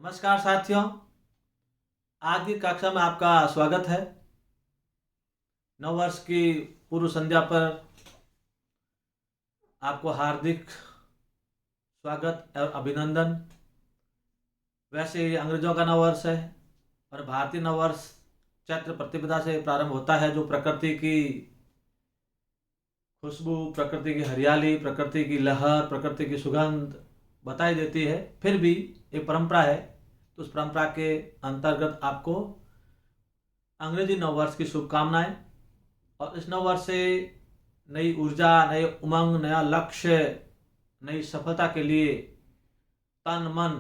नमस्कार साथियों। आज की कक्षा में आपका स्वागत है। नव वर्ष की पूर्व संध्या पर आपको हार्दिक स्वागत और अभिनंदन। वैसे ये अंग्रेजों का नव वर्ष है और भारतीय नव वर्ष चैत्र प्रतिपदा से प्रारंभ होता है, जो प्रकृति की खुशबू, प्रकृति की हरियाली, प्रकृति की लहर, प्रकृति की सुगंध बताई देती है। फिर भी एक परंपरा है, तो उस परंपरा के अंतर्गत आपको अंग्रेजी नव वर्ष की शुभकामनाएं। और इस नव वर्ष से नई ऊर्जा, नए उमंग, नया लक्ष्य, नई सफलता के लिए तन मन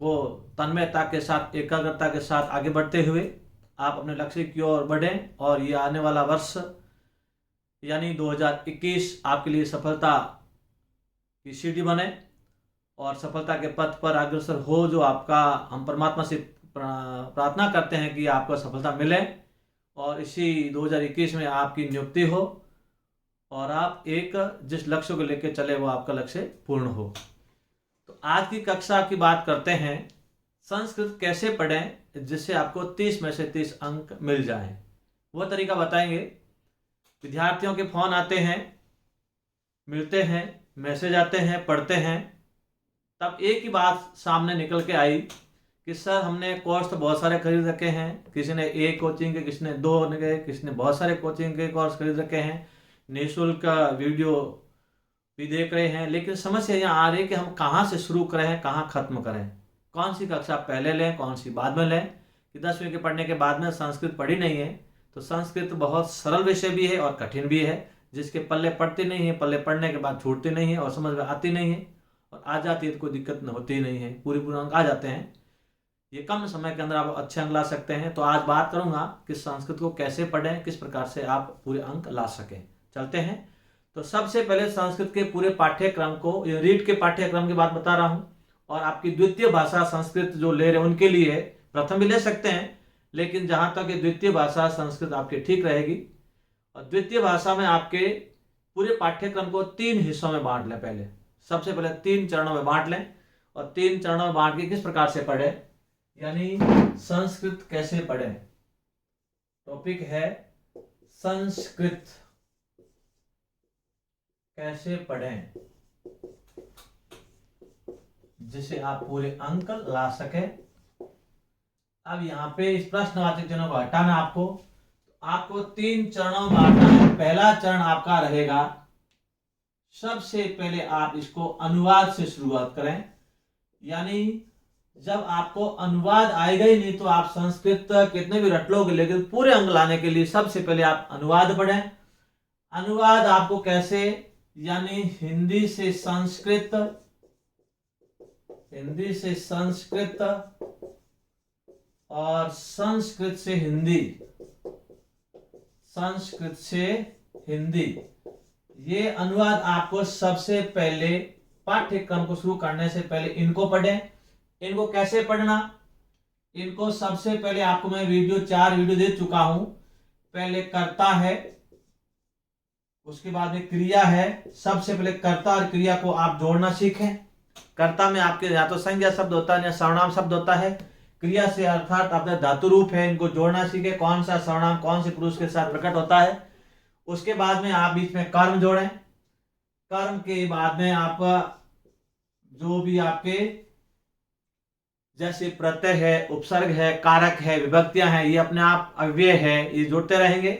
को तन्मयता के साथ, एकाग्रता के साथ आगे बढ़ते हुए आप अपने लक्ष्य की ओर बढ़ें और ये आने वाला वर्ष यानी 2021 आपके लिए सफलता की सीढ़ी बने और सफलता के पथ पर अग्रसर हो। जो आपका हम परमात्मा से प्रार्थना करते हैं कि आपको सफलता मिले और इसी 2021 में आपकी नियुक्ति हो और आप एक जिस लक्ष्य को लेकर चले वो आपका लक्ष्य पूर्ण हो। तो आज की कक्षा की बात करते हैं, संस्कृत कैसे पढ़ें जिससे आपको 30 में से 30 अंक मिल जाएं। वो तरीका बताएंगे। विद्यार्थियों के फोन आते हैं, मिलते हैं, मैसेज आते हैं, पढ़ते हैं, तब एक ही बात सामने निकल के आई कि सर हमने कोर्स तो बहुत सारे खरीद रखे हैं। किसी ने एक कोचिंग के, किसी ने 2 गए, किसी ने बहुत सारे कोचिंग के कोर्स खरीद रखे हैं, निःशुल्क वीडियो भी देख रहे हैं, लेकिन समस्या यहाँ आ रही है कि हम कहाँ से शुरू करें, कहाँ खत्म करें, कौन सी कक्षा पहले लें, कौन सी बाद में लें। कि 10वीं के पढ़ने के बाद में संस्कृत पढ़ी नहीं है, तो संस्कृत बहुत सरल विषय भी है और कठिन भी है, जिसके पल्ले पढ़ती नहीं है, पल्ले पढ़ने के बाद छूटती नहीं है और समझ में आती नहीं है, और आ जाती है तो कोई दिक्कत होती ही नहीं है, पूरे अंक आ जाते हैं। ये कम समय के अंदर आप अच्छे अंक ला सकते हैं। तो आज बात करूंगा कि संस्कृत को कैसे पढ़ें, किस प्रकार से आप पूरे अंक ला सकें। चलते हैं। तो सबसे पहले संस्कृत के पूरे पाठ्यक्रम को, ये रीड के पाठ्यक्रम की बात बता रहा हूं, और आपकी द्वितीय भाषा संस्कृत जो ले रहे हैं उनके लिए प्रथम भी ले सकते हैं, लेकिन जहां तक द्वितीय भाषा संस्कृत आपकी ठीक रहेगी। और द्वितीय भाषा में आपके पूरे पाठ्यक्रम को 3 हिस्सों में बांट लें। पहले सबसे पहले 3 चरणों में बांट लें, और 3 चरणों में बांट के किस प्रकार से पढ़े, यानी संस्कृत कैसे पढ़ें। टॉपिक है संस्कृत कैसे पढ़ें जिसे आप पूरे अंक ला सके। अब यहां पे इस प्रश्नवाचक चिन्ह को हटाना आपको 3 चरणों में बांटना है। पहला चरण आपका रहेगा, सबसे पहले आप इसको अनुवाद से शुरुआत करें, यानी जब आपको अनुवाद आएगा ही नहीं तो आप संस्कृत कितने भी रट लोगे, लेकिन पूरे अंक लाने के लिए सबसे पहले आप अनुवाद पढ़ें। अनुवाद आपको कैसे, यानी हिंदी से संस्कृत, हिंदी से संस्कृत और संस्कृत से हिंदी, संस्कृत से हिंदी, ये अनुवाद आपको सबसे पहले पाठ्यक्रम को शुरू करने से पहले इनको पढ़ें। इनको कैसे पढ़ना, इनको सबसे पहले आपको मैं 4 वीडियो दे चुका हूं। पहले कर्ता है, उसके बाद में क्रिया है। सबसे पहले कर्ता और क्रिया को आप जोड़ना सीखें। कर्ता में आपके या तो संज्ञा शब्द होता है या सर्वनाम शब्द होता है। क्रिया से अर्थात आपका धातु रूप है, इनको जोड़ना सीखें, कौन सा सर्वनाम कौन से पुरुष के साथ प्रकट होता है। उसके बाद में आप बीच में कर्म जोड़ें। कर्म के बाद में आप जो भी आपके जैसे प्रत्यय है, उपसर्ग है, कारक है, विभक्तियां हैं, ये अपने आप अव्यय है, ये जोड़ते रहेंगे।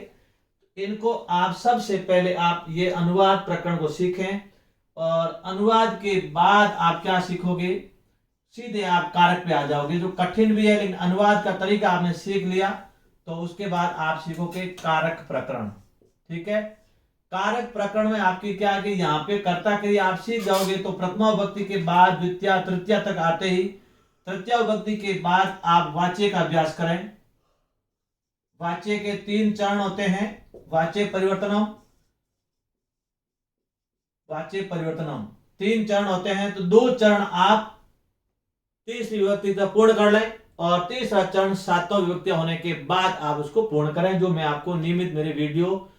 इनको आप सबसे पहले आप ये अनुवाद प्रकरण को सीखें, और अनुवाद के बाद आप क्या सीखोगे, सीधे आप कारक पे आ जाओगे, जो कठिन भी है, लेकिन अनुवाद का तरीका आपने सीख लिया तो उसके बाद आप सीखोगे कारक प्रकरण। ठीक है। कारक प्रकरण में आपकी क्या है कि यहाँ पे कर्ता क्रिया आप सीख जाओगे, तो प्रथमा विभक्ति के बाद द्वितीय तृतीय तक आते ही, तृतीय विभक्ति के बाद आप वाच्य का अभ्यास करें। वाच्य के 3 चरण होते हैं, वाच्य परिवर्तनम, वाच्य परिवर्तनम 3 चरण होते हैं। तो 2 चरण आप तीसरी विभक्ति तक पूर्ण कर लें, और तीसरा चरण 7वां विभक्ति होने के बाद आप उसको पूर्ण करें, जो मैं आपको नियमित मेरे वीडियो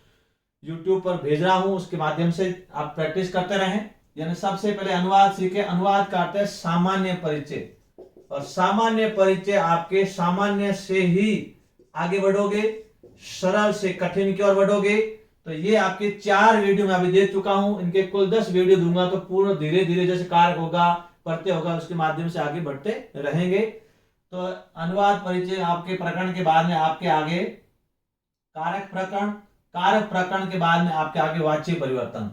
YouTube पर भेज रहा हूं, उसके माध्यम से आप प्रैक्टिस करते रहें। यानी सबसे पहले अनुवाद सीखे। अनुवाद का अर्थ है सामान्य परिचय, और सामान्य परिचय आपके सामान्य से ही आगे बढ़ोगे, सरल से कठिन की ओर बढ़ोगे। तो ये आपके 4 वीडियो मैं अभी दे चुका हूं, इनके कुल 10 वीडियो दूंगा। तो पूर्ण धीरे धीरे जैसे कारक होगा, प्रत्यय होगा, उसके माध्यम से आगे बढ़ते रहेंगे। तो अनुवाद परिचय आपके प्रकरण के बाद में आपके आगे कारक प्रकरण, कारक प्रकरण के बाद में आपके आगे वाच्य परिवर्तन।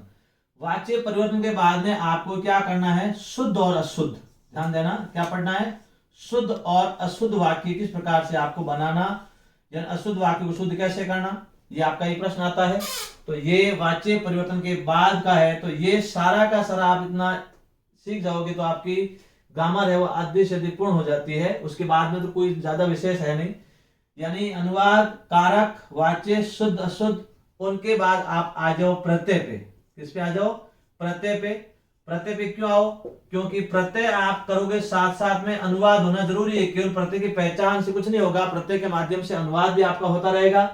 वाच्य परिवर्तन के बाद में आपको क्या करना है, शुद्ध और अशुद्ध। ध्यान देना, क्या पढ़ना है, शुद्ध और अशुद्ध वाक्य किस प्रकार से आपको बनाना, यानी अशुद्ध वाक्य को शुद्ध कैसे करना, ये आपका एक प्रश्न आता है। तो ये वाच्य परिवर्तन के बाद का है। तो ये सारा का सारा आप इतना सीख जाओगे तो आपकी ग्रामर है वो आधी से अधिक पूर्ण हो जाती है। उसके बाद में तो कोई ज्यादा विशेष है नहीं। यानी अनुवाद, कारक, वाच्य, शुद्ध अशुद्ध, उनके बाद आप आ जाओ प्रत्यय पे। किस पे आ जाओ, प्रत्यय पे। प्रत्यय पे क्यों आओ, क्योंकि प्रत्यय आप करोगे साथ साथ में अनुवाद होना जरूरी है। केवल प्रत्यय की पहचान से कुछ नहीं होगा, प्रत्यय के माध्यम से अनुवाद भी आपका होता रहेगा।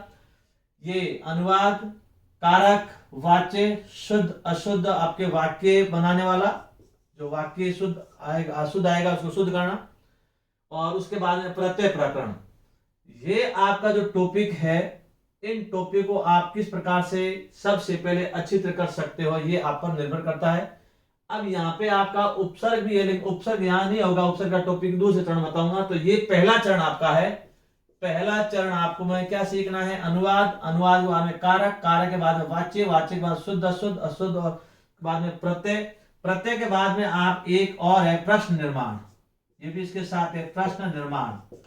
ये अनुवाद, कारक, वाच्य, शुद्ध अशुद्ध, आपके वाक्य बनाने वाला, जो वाक्य शुद्ध आएगा अशुद्ध आएगा उसको शुद्ध करना, और उसके बाद में प्रत्यय प्रकरण। ये आपका जो टॉपिक है, इन टॉपिक को आप किस प्रकार से सबसे पहले अच्छी तरह कर सकते हो, ये आप पर निर्भर करता है। अब यहाँ पे आपका उपसर्ग भी है, लेकिन उपसर्ग यहाँ नहीं होगा, उपसर्ग का टॉपिक दूसरे चरण बताऊंगा। तो ये पहला चरण आपका है। पहला चरण आपको मैं क्या सीखना है, अनुवाद, अनुवाद के बाद में कारक, कारक के बाद में वाच्य, वाच्य के बाद शुद्ध अशुद्ध, अशुद्ध और के बाद में प्रत्यय, प्रत्यय के बाद में आप एक और है प्रश्न निर्माण। ये भी इसके साथ है प्रश्न निर्माण।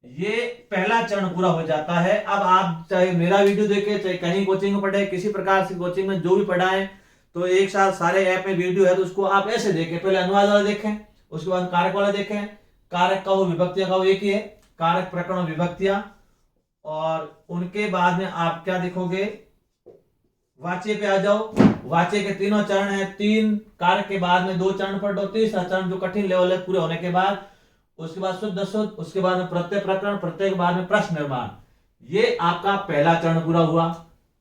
ये पहला चरण पूरा हो जाता है। अब आप चाहे मेरा वीडियो देखें, चाहे कहीं कोचिंग में पढ़े, किसी प्रकार से कोचिंग में जो भी पढ़ाएं, तो एक साथ सारे ऐप में वीडियो है तो उसको आप ऐसे देखें। पहले अनुवाद वाला देखें, उसके बाद कारक वाला देखें। कारक का वो विभक्तियां का वो एक ही है, कारक प्रकरण विभक्तियां। और उनके बाद में आप क्या देखोगे, वाच्य पे आ जाओ। वाच्य के तीनों चरण है, 3 कारक के बाद में 2 चरण पढ़ लो। तीसरा चरण जो कठिन लेवल है पूरे होने के बाद, उसके बाद शुद्ध अशुद्ध, उसके बाद में प्रत्यय प्रकरण, प्रत्यय के बाद में प्रश्न निर्माण। ये आपका पहला चरण पूरा हुआ।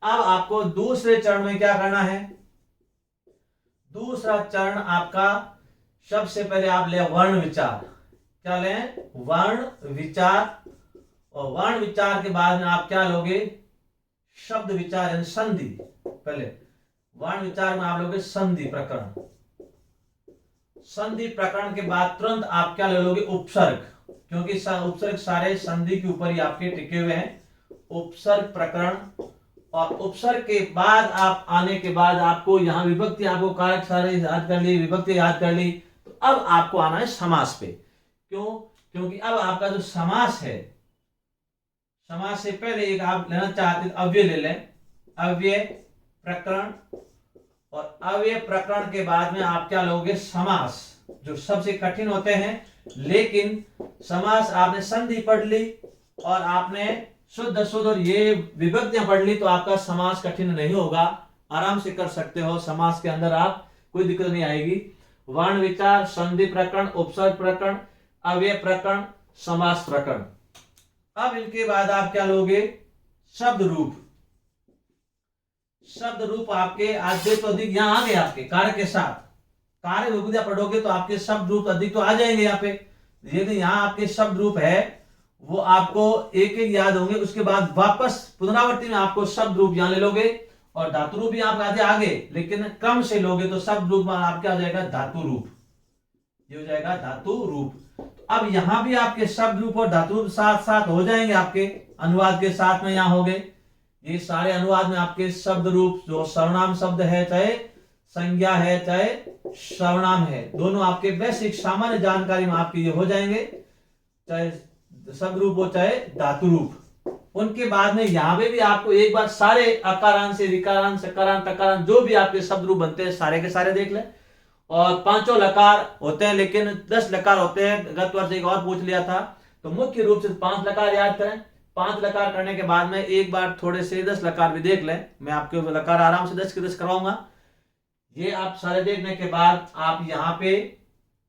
अब आपको दूसरे चरण में क्या करना है, दूसरा चरण आपका सबसे पहले आप ले वर्ण विचार। क्या लें, वर्ण विचार। और वर्ण विचार के बाद में आप क्या लोगे, शब्द विचार यानी संधि। पहले वर्ण विचार में आप लोगे संधि प्रकरण। संधि प्रकरण के बाद तुरंत आप क्या ले लोगे, उपसर्ग, क्योंकि उपसर्ग सारे संधि के ऊपर ही आपके टिके हुए हैं। उपसर्ग प्रकरण। और उपसर्ग के बाद आप आने के बाद आपको यहाँ विभक्ति, आपको कारक सारे याद कर ली, विभक्ति याद कर ली। तो अब आपको आना है समास पे। क्यों, क्योंकि अब आपका जो समास है, समास से पहले एक आप लेना चाहते अव्यय ले लें, अव्यय प्रकरण। और अव्यय प्रकरण के बाद में आप क्या लोगे, समास, जो सबसे कठिन होते हैं। लेकिन समास आपने संधि पढ़ ली और आपने शुद्ध अशुद्ध और ये विभक्तियां पढ़ ली, तो आपका समास कठिन नहीं होगा, आराम से कर सकते हो। समास के अंदर आप कोई दिक्कत नहीं आएगी। वर्ण विचार, संधि प्रकरण, उपसर्ग प्रकरण, अव्यय प्रकरण, समास प्रकरण। अब इनके बाद आप क्या लोगे, शब्द रूप। शब्द रूप आपके अधिक तो अधिक यहाँ आ गए, आपके कार्य के साथ कार्य विभूतियां पढ़ोगे तो आपके शब्द रूप अधिक तो आ जाएंगे यहाँ पे। यदि यहाँ आपके शब्द रूप है वो आपको एक एक याद होंगे, उसके बाद वापस पुनरावृत्ति में आपको शब्द रूप यहाँ ले लोगे। और धातु रूप भी आप आधे आगे, लेकिन क्रम से लोगे तो शब्द रूप में आपका हो जाएगा धातु रूप, ये हो जाएगा धातु रूप। तो अब यहाँ भी आपके शब्द रूप और धातु रूप साथ साथ हो जाएंगे, आपके अनुवाद के साथ में यहाँ हो गए। ये सारे अनुवाद में आपके शब्द रूप, जो सर्वनाम शब्द है, चाहे संज्ञा है चाहे सर्वनाम है, दोनों आपके बेसिक सामान्य जानकारी में आपके ये हो जाएंगे, चाहे शब्द रूप हो चाहे धातु रूप। उनके बाद में यहाँ पे भी आपको एक बार सारे अकारांत से विकारांत, सकारांत, तकारांत जो भी आपके शब्द रूप बनते हैं सारे के सारे देख लें। और 5 लकार होते हैं, लेकिन 10 लकार होते हैं। गत वर्ष एक और पूछ लिया था, तो मुख्य रूप से 5 लकार याद करें। 5 लकार करने के बाद में एक बार थोड़े से 10 लकार भी देख लें। मैं आपके लकार आराम से 10 के 10 करवाऊंगा। ये आप सारे देखने के बाद आप यहाँ पे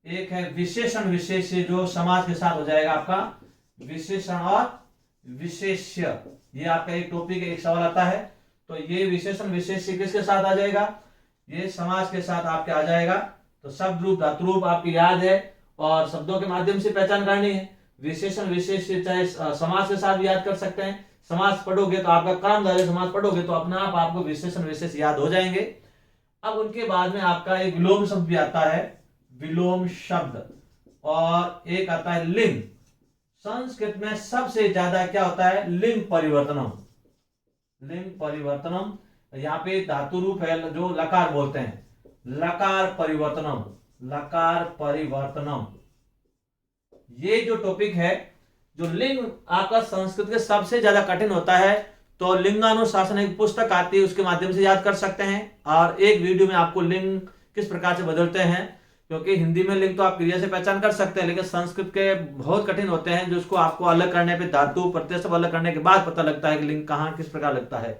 एक है विशेषण विशेष्य, जो समाज के साथ हो जाएगा आपका विशेषण और विशेष्य। ये आपका एक टॉपिक एक सवाल आता है, तो ये विशेषण विशेष्य किसके साथ आ जाएगा, ये समाज के साथ आपके आ जाएगा। तो शब्द रूप धातु रूप आपकी याद है। और शब्दों के माध्यम से पहचान करनी है। विशेषण विशेष चाहे समास के साथ भी याद कर सकते हैं। समास पढ़ोगे तो आपका कर्मधारय समास पढ़ोगे तो अपने आप आपको विशेषण विशेष याद हो जाएंगे। अब उनके बाद में आपका एक विलोम शब्द भी आता है, विलोम शब्द, और एक आता है लिंग। संस्कृत में सबसे ज्यादा क्या होता है, लिंग परिवर्तनम। लिंग परिवर्तनम, यहाँ पे धातु रूप है जो लकार बोलते हैं, लकार परिवर्तनम, लकार परिवर्तनम। ये जो टॉपिक है, जो लिंग आपका संस्कृत के सबसे ज्यादा कठिन होता है, तो लिंगानुशासन एक पुस्तक आती है, उसके माध्यम से याद कर सकते हैं। और एक वीडियो में आपको लिंग किस प्रकार से बदलते हैं, क्योंकि हिंदी में लिंग तो आप क्रिया से पहचान कर सकते हैं, लेकिन संस्कृत के बहुत कठिन होते हैं, जिसको आपको अलग करने पे, धातु प्रत्यय सब अलग करने के बाद पता लगता है कि लिंग कहाँ किस प्रकार लगता है।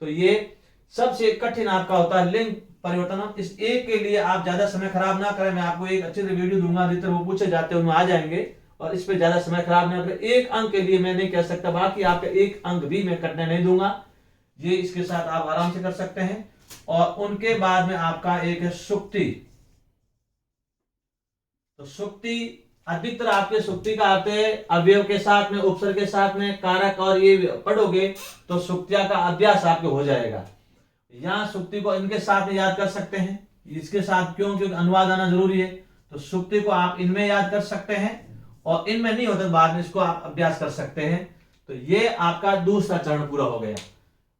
तो ये सबसे कठिन आपका होता है लिंग परिवर्तन। इस एक के लिए आप ज्यादा समय खराब ना करें, मैं आपको एक अच्छे से वीडियो दूंगा, अधिकतर वो पूछे जाते हैं उनमें आ जाएंगे, और इस पे ज्यादा समय खराब ना करें। एक अंक के लिए मैं नहीं कह सकता, बाकी आपका एक अंक भी मैं कटने नहीं दूंगा, ये इसके साथ आप आराम से कर सकते हैं। और उनके बाद में आपका एक है सुक्ति। तो सुक्ति अधिकतर आपके सुक्ति का अर्थ है अवयव के साथ में, उपसर्ग के साथ में, कारक, और ये पढ़ोगे तो सुक्तिया का अभ्यास आपके हो जाएगा। यहाँ सुक्ति को इनके साथ में याद कर सकते हैं, इसके साथ क्यों, क्योंकि अनुवाद आना जरूरी है। तो सुक्ति को आप इनमें याद कर सकते हैं, और इनमें नहीं होता बाद में इसको आप अभ्यास कर सकते हैं। तो ये आपका दूसरा चरण पूरा हो गया।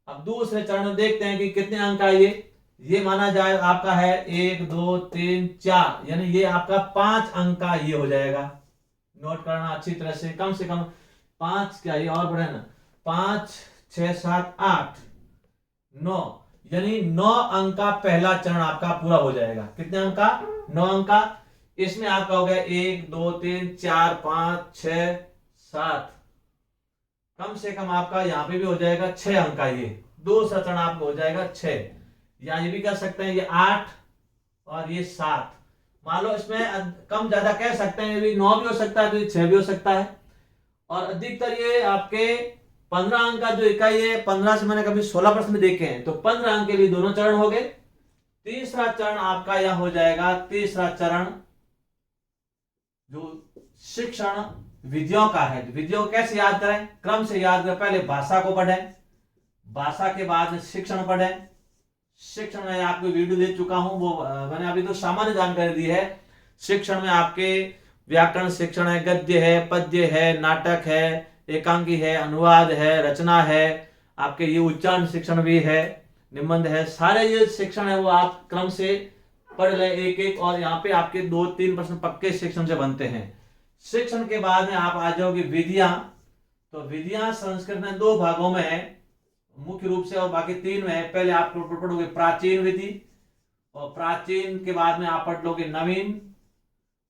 अब दूसरे चरण में देखते हैं कि कितने अंक का ये माना जाए आपका है 1 2 3 4, यानी ये आपका 5 अंक का ये हो जाएगा। नोट करना अच्छी तरह से कम 5, क्या ये और बढ़े ना, 5 6 7 8 9, यानी 9 अंक का पहला चरण आपका पूरा हो जाएगा। कितने अंक का, 9 अंक का। इसमें आपका हो गया 1 2 3 4 5 6 7, कम से कम आपका यहाँ पे भी हो जाएगा 6 अंक का। ये दूसरा चरण आपको हो जाएगा 6, या ये भी कर सकते हैं ये 8 और ये 7। मान लो इसमें कम ज्यादा कह सकते हैं, ये भी 9 भी हो सकता है, तो ये 6 भी हो सकता है। और अधिकतर ये आपके 15 अंक का जो इकाई है, 15 से मैंने कभी 16 प्रश्न देखे हैं, तो 15 अंक के लिए दोनों चरण हो गए। तीसरा चरण आपका यहां हो जाएगा, तीसरा चरण जो शिक्षण विधियों का है। विधियों कैसे याद करें, क्रम से याद करें। पहले भाषा को पढ़ें, भाषा के बाद शिक्षण पढ़ें। शिक्षण में आपको वीडियो दे चुका हूं, वो मैंने अभी तो सामान्य जानकारी दी है। शिक्षण में आपके व्याकरण शिक्षण है, गद्य है, पद्य है, नाटक है, एकांकी है, अनुवाद है, रचना है, आपके ये उच्चारण शिक्षण भी है, निबंध है, सारे ये शिक्षण है वो आप क्रम से पढ़ ले एक एक। और यहाँ पे आपके 2-3 प्रश्न पक्के शिक्षण से बनते हैं। शिक्षण के बाद में आप आ जाओगे विधियां। तो विधियां संस्कृत में 2 भागों में है मुख्य रूप से, और बाकी 3 में है। पहले आप पढ़ोगे प्राचीन विधि, और प्राचीन के बाद में आप पढ़ लोगे नवीन,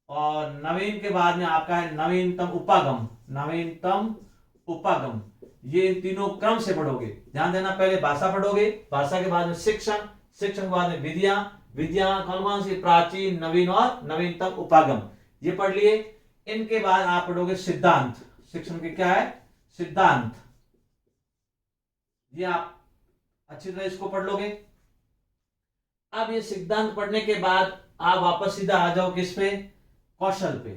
और नवीन के बाद में आपका है नवीनतम उपागम, नवीनतम उपागम। ये इन तीनों क्रम से पढ़ोगे। ध्यान देना, पहले भाषा पढ़ोगे, भाषा के बाद में शिक्षण, शिक्षण के बाद में विधियां, विधियां कौन सी, प्राचीन, नवीन और नवीनतम उपागम, ये पढ़ लिए। इनके बाद आप पढ़ोगे सिद्धांत। शिक्षण के क्या है, सिद्धांत, ये आप अच्छी तरह इसको पढ़ लोगे। अब ये सिद्धांत पढ़ने के बाद आप वापस सीधा आ जाओ किस पे, कौशल पे।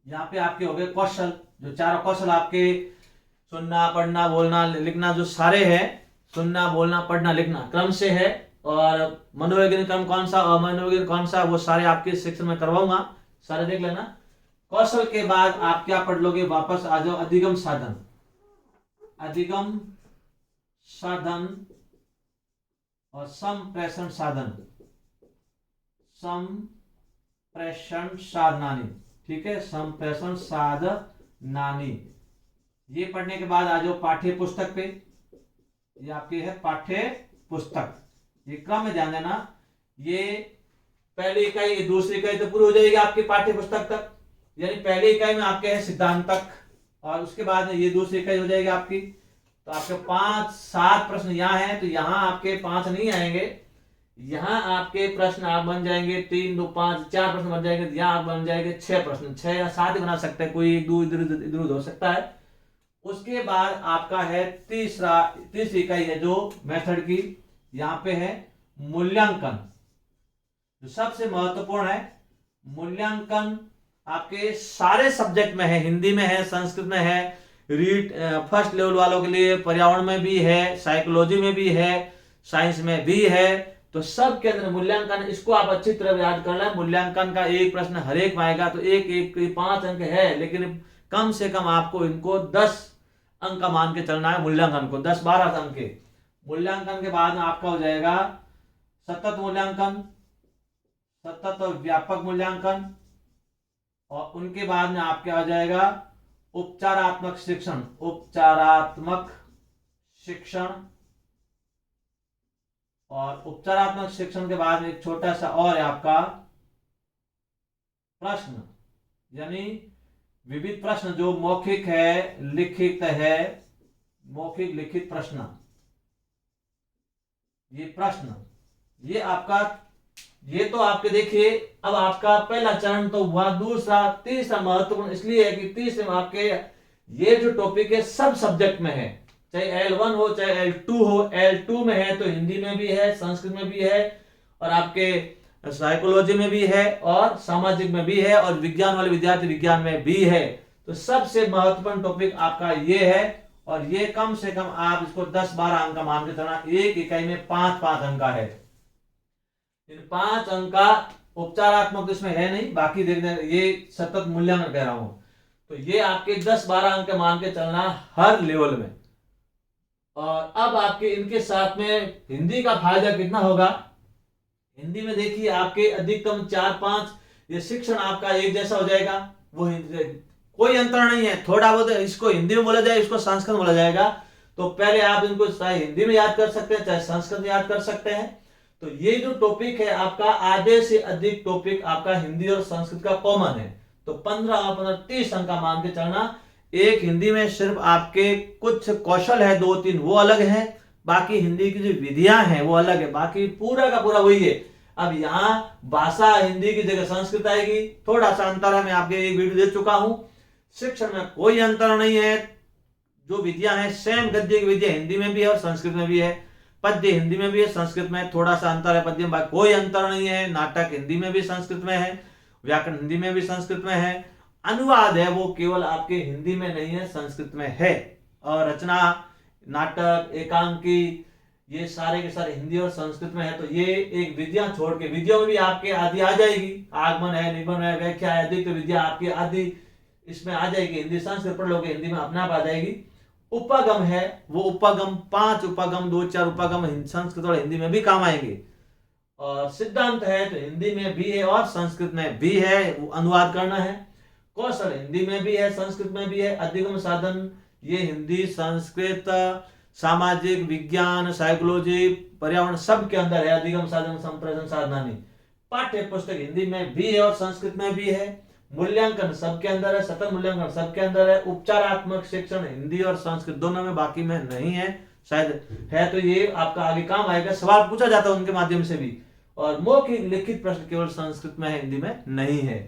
यहाँ पे आपके हो गए कौशल, जो 4 कौशल आपके सुनना, पढ़ना, बोलना, लिखना, जो सारे हैं, सुनना, बोलना, पढ़ना, लिखना क्रम से है। और मनोवैज्ञानिक क्रम कौन सा, अमनोवैज्ञानिक कौन सा, वो सारे आपके सेक्शन में करवाऊंगा, सारे देख लेना। कौशल के बाद आप क्या पढ़ लोगे, वापस आ जाओ अधिगम साधन, अधिगम साधन और संप्रेषण साधन, संप्रेषण साधनानी, ठीक है, संप्रेषण साधनानी। ये पढ़ने के बाद आ जाओ पाठ्य पुस्तक पे। ये आपकी है पाठ्य पुस्तक, ये क्रम में ध्यान देना। ये पहली इकाई, दूसरी इकाई तो पूरी हो जाएगी आपकी पाठ्य पुस्तक तक, यानी पहली इकाई में आपके है सिद्धांत तक, और उसके बाद ये दूसरी इकाई हो जाएगी आपकी। तो आपके 5-7 प्रश्न यहाँ हैं, तो यहाँ आपके 5 नहीं आएंगे, यहाँ आपके प्रश्न आप बन जाएंगे 3 2 5 4 प्रश्न बन जाएंगे। यहाँ आप बन जाएंगे 6 प्रश्न, 6 या 7 ही बना सकते हैं, कोई 1 2 इधर उधर हो सकता है। उसके बाद आपका है तीसरी इकाई है जो मेथड की, यहाँ पे है मूल्यांकन, जो सबसे महत्वपूर्ण है। मूल्यांकन आपके सारे सब्जेक्ट में है, हिंदी में है, संस्कृत में है, रीड फर्स्ट लेवल वालों के लिए पर्यावरण में भी है, साइकोलॉजी में भी है, साइंस में भी है। तो सब के अंदर मूल्यांकन, इसको आप अच्छी तरह याद करना है। मूल्यांकन का एक प्रश्न हर एक में आएगा, तो एक एक 5 अंक है, लेकिन कम से कम आपको इनको 10 अंक का मान के चलना है। मूल्यांकन को 10-12 अंक के मूल्यांकन के बाद में आपका हो जाएगा सतत मूल्यांकन, सतत और व्यापक मूल्यांकन, और उनके बाद में आपके आ जाएगा उपचारात्मक शिक्षण, उपचारात्मक शिक्षण। और उपचारात्मक शिक्षण के बाद में एक छोटा सा और है आपका प्रश्न, यानी विविध प्रश्न जो मौखिक है, लिखित है, मौखिक लिखित प्रश्न, ये प्रश्न, ये आपका, ये तो आपके देखिए अब आपका पहला चरण तो हुआ। दूसरा तीसरा महत्वपूर्ण इसलिए है कि तीसरे में आपके ये जो टॉपिक है सब सब्जेक्ट में है, चाहे L1 हो चाहे L2 हो। L2 में है तो हिंदी में भी है, संस्कृत में भी है, और आपके साइकोलॉजी में भी है, और सामाजिक में भी है, और विज्ञान वाले विद्यार्थी विज्ञान में भी है। तो सबसे महत्वपूर्ण टॉपिक आपका ये है, और ये कम से कम आप इसको 10-12 अंक का मान के चलना। एक इकाई में 5-5 अंक का है। इन 5 अंक का उपचारात्मक इसमें है नहीं, बाकी देखने ये सतत मूल्यांकन कह रहा हूं, तो ये आपके 10-12 अंक के मान के चलना हर लेवल में। और अब आपके इनके साथ में हिंदी का फायदा कितना होगा। हिंदी में देखिए आपके अधिकतम 4-5 ये शिक्षण आपका एक जैसा हो जाएगा, वो कोई अंतर नहीं है। थोड़ा बहुत इसको हिंदी में बोला जाए, इसको संस्कृत में बोला जाएगा, तो पहले आप इनको चाहे हिंदी में याद कर सकते हैं चाहे संस्कृत में याद कर सकते हैं। तो ये जो टॉपिक है आपका, आधे से अधिक टॉपिक आपका हिंदी और संस्कृत का कॉमन है। तो 15 और 15 30 अंक का मान के चलना। एक हिंदी में सिर्फ आपके कुछ कौशल है 2-3 वो अलग है, बाकी हिंदी की जो विधियां हैं वो अलग है, बाकी पूरा का पूरा वही है। अब यहाँ भाषा हिंदी की जगह संस्कृत आएगी, थोड़ा सा अंतर है, मैं आपके एक वीडियो दे चुका हूं। शिक्षण में कोई अंतर नहीं है, जो विधियां हैं सेम गद्य की विद्या हिंदी में भी है और संस्कृत में भी है, पद्य हिंदी में भी है, संस्कृत में थोड़ा सा अंतर है, पद्य में कोई अंतर नहीं है। नाटक हिंदी में भी संस्कृत में है, व्याकरण हिंदी में भी संस्कृत में है, अनुवाद है वो केवल आपके हिंदी में नहीं है संस्कृत में है, और रचना नाटक एकांकी ये सारे के सारे हिंदी और संस्कृत में है। तो ये एक विद्या छोड़ के विद्याओं में भी आपके आदि आ जाएगी, आगमन है, निगमन है, व्याख्या है, अधिक विद्या आपकी आदि इसमें आ जाएगी। हिंदी संस्कृत पढ़ लोगे हिंदी में अपने आप आ जाएगी। उपगम है वो उपगम 5 उपगम 2-4 उपगम संस्कृत और हिंदी में भी काम आएंगे। और सिद्धांत है तो हिंदी में भी है और संस्कृत में भी है, वो अनुवाद करना है। कौशल हिंदी में भी है संस्कृत में भी है। अधिगम साधन ये हिंदी संस्कृत सामाजिक विज्ञान साइकोलॉजी पर्यावरण सब के अंदर है। अधिगम साधन संप्रेषण साधनानी पाठ्य पुस्तक हिंदी में भी है और संस्कृत में भी है। मूल्यांकन सबके अंदर है, सतत मूल्यांकन सबके अंदर है। उपचारात्मक शिक्षण हिंदी और संस्कृत दोनों में, बाकी में नहीं है, शायद है तो ये आपका आगे काम आएगा, सवाल पूछा जाता है उनके माध्यम से भी। और मौखिक लिखित प्रश्न केवल संस्कृत में है, हिंदी में नहीं है।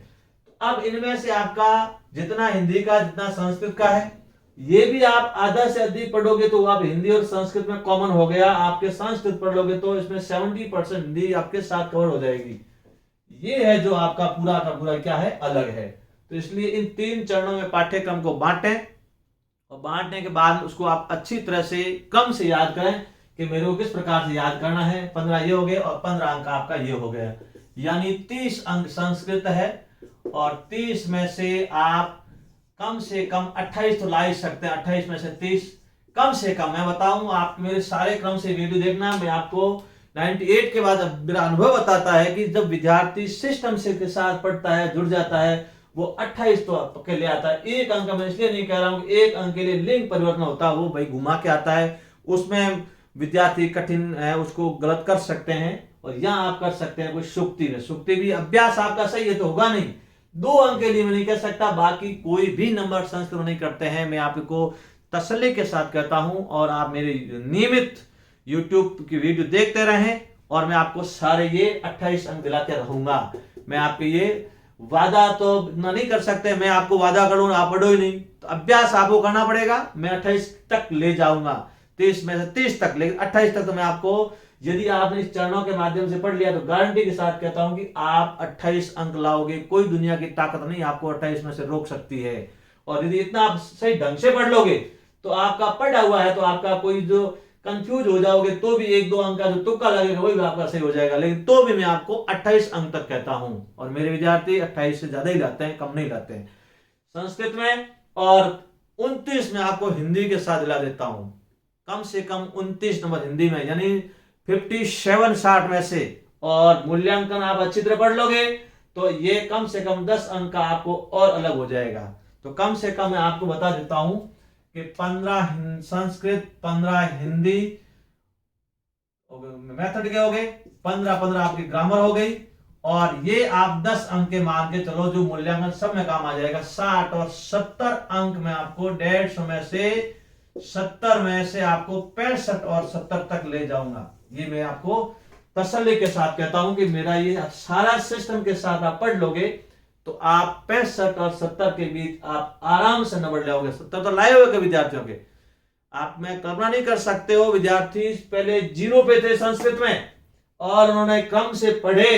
तो अब इनमें से आपका जितना हिंदी का जितना संस्कृत का है, ये भी आप आधा से अधिक पढ़ोगे तो आप हिंदी और संस्कृत में कॉमन हो गया। आपके संस्कृत पढ़ लोगे तो इसमें 70% हिंदी आपके साथ कवर हो जाएगी। ये है जो आपका पूरा का पूरा क्या है, अलग है। तो इसलिए इन 3 चरणों में पाठ्यक्रम को बांटें, और बांटने के बाद उसको आप अच्छी तरह से क्रम से याद करें कि मेरे को किस प्रकार से याद करना है। 15 ये हो गए और 15 अंक आपका ये हो गया, यानी 30 अंक संस्कृत है, और 30 में से आप कम से कम 28 तो ला ही सकते हैं। 28 में से 30 कम से कम, मैं बताऊं आप मेरे सारे क्रम से वीडियो देखना। मैं आपको 98 के बाद मेरा अनुभव बताता है कि जब विद्यार्थी सिस्टम से के साथ पढ़ता है, जुड़ जाता है, वो 28 तो पक्के ले आता है। एक अंक मैं इसलिए नहीं कह रहा हूं कि एक अंक के लिए लिंग परिवर्तन होता है, वो भाई घुमा के आता है, उसमें विद्यार्थी कठिन है, उसको गलत कर सकते हैं। और यहाँ आप कर सकते हैं कोई सुक्ति में, सुक्ति भी अभ्यास आपका सही है तो होगा नहीं। 2 अंक के लिए मैं नहीं कह सकता, बाकी कोई भी नंबर संस्कृत नहीं करते हैं। मैं आपको तसल्ली के साथ कहता हूं, और आप मेरे नियमित YouTube की वीडियो देखते रहें, और मैं आपको सारे ये 28 अंक दिलाते रहूंगा। मैं आपके ये वादा तो इतना नहीं कर सकते, मैं आपको वादा करूं आप पढ़ो ही नहीं, तो अभ्यास आपको करना पड़ेगा। मैं 28 तक ले जाऊंगा, 30 में से 30 तक, लेकिन 28 तक तो मैं आपको यदि आपने इस चरणों के माध्यम से पढ़ लिया तो गारंटी के साथ कहता हूं कि आप 28 अंक लाओगे। कोई दुनिया की ताकत नहीं आपको 28 में से रोक सकती है। और यदि इतना आप सही ढंग से पढ़ लोगे तो आपका पढ़ा हुआ है, तो आपका कोई जो कंफ्यूज हो जाओगे तो भी 1-2 अंक का जो तुक्का लगेगा वही भी आपका सही हो जाएगा, लेकिन तो भी मैं आपको 28 अंक तक कहता हूं। और मेरे विद्यार्थी 28 से ज्यादा ही लाते हैं, कम नहीं लाते हैं संस्कृत में। और 29 में आपको हिंदी के साथ दिला देता हूं, कम से कम 29 नंबर हिंदी में, यानी 57-60 में से। और मूल्यांकन आप अच्छी तरह पढ़ लोगे तो ये कम से कम 10 अंक का आपको और अलग हो जाएगा। तो कम से कम मैं आपको बता देता हूं कि 15 संस्कृत, 15 हिंदी मेथड के हो गए, 15 आपकी ग्रामर हो गई, और ये आप 10 अंक के मान के चलो जो मूल्यांकन सब में काम आ जाएगा। 60 और 70 अंक में आपको 150 में से 70 में से आपको 65 और 70 तक ले जाऊंगा। ये मैं आपको तसल्ली के साथ कहता हूं कि मेरा ये सारा सिस्टम के साथ आप पढ़ लोगे तो आप 65 और 70 के बीच आप आराम से नंबर लाओगे। 70 तो लाए हुए के विद्यार्थियों के आप में कल्पना नहीं कर सकते हो। विद्यार्थी पहले 0 पे थे संस्कृत में और उन्होंने क्रम से पढ़े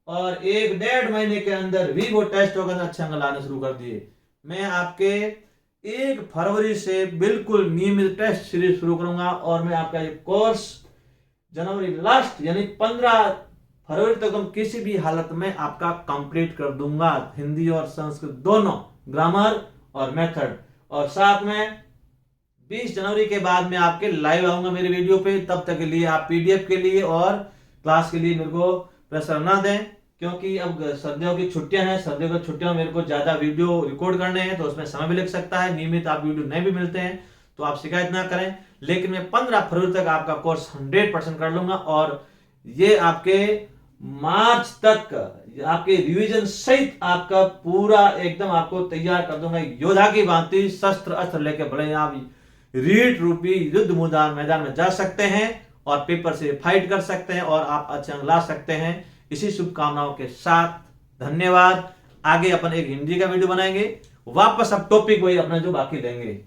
और 1-1.5 महीने के अंदर भी वो टेस्ट होकर अच्छे अंक लाने शुरू कर दिए। मैं आपके 1 फरवरी से बिल्कुल नियमित टेस्ट सीरीज शुरू करूंगा और मैं आपका ये कोर्स जनवरी लास्ट यानी 15 फरवरी तक हम किसी भी हालत में आपका कंप्लीट कर दूंगा, हिंदी और संस्कृत दोनों, ग्रामर और मेथड। और साथ में 20 जनवरी के बाद में आपके लाइव आऊंगा मेरे वीडियो पे। तब तक के लिए आप पीडीएफ के लिए और क्लास के लिए मेरे को प्रेशर ना दें, क्योंकि अब सर्दियों की छुट्टियां हैं। सर्दियों की छुट्टियों में मेरे को ज्यादा वीडियो रिकॉर्ड करने हैं तो उसमें समय भी लग सकता है, नियमित आप वीडियो नहीं भी मिलते हैं तो आप शिकायत ना करें। लेकिन मैं 15 फरवरी तक आपका कोर्स 100% कर लूंगा और ये आपके मार्च तक आपके रिवीजन सहित आपका पूरा एकदम आपको तैयार कर दूंगा। योद्धा की भांति शस्त्र अस्त्र लेके बड़े आप रीट रूपी युद्ध मैदान में जा सकते हैं और पेपर से फाइट कर सकते हैं और आप अच्छे अंक ला सकते हैं। इसी शुभकामनाओं के साथ धन्यवाद। आगे अपन एक हिंदी का वीडियो बनाएंगे, वापस अब टॉपिक वही अपना जो बाकी लेंगे।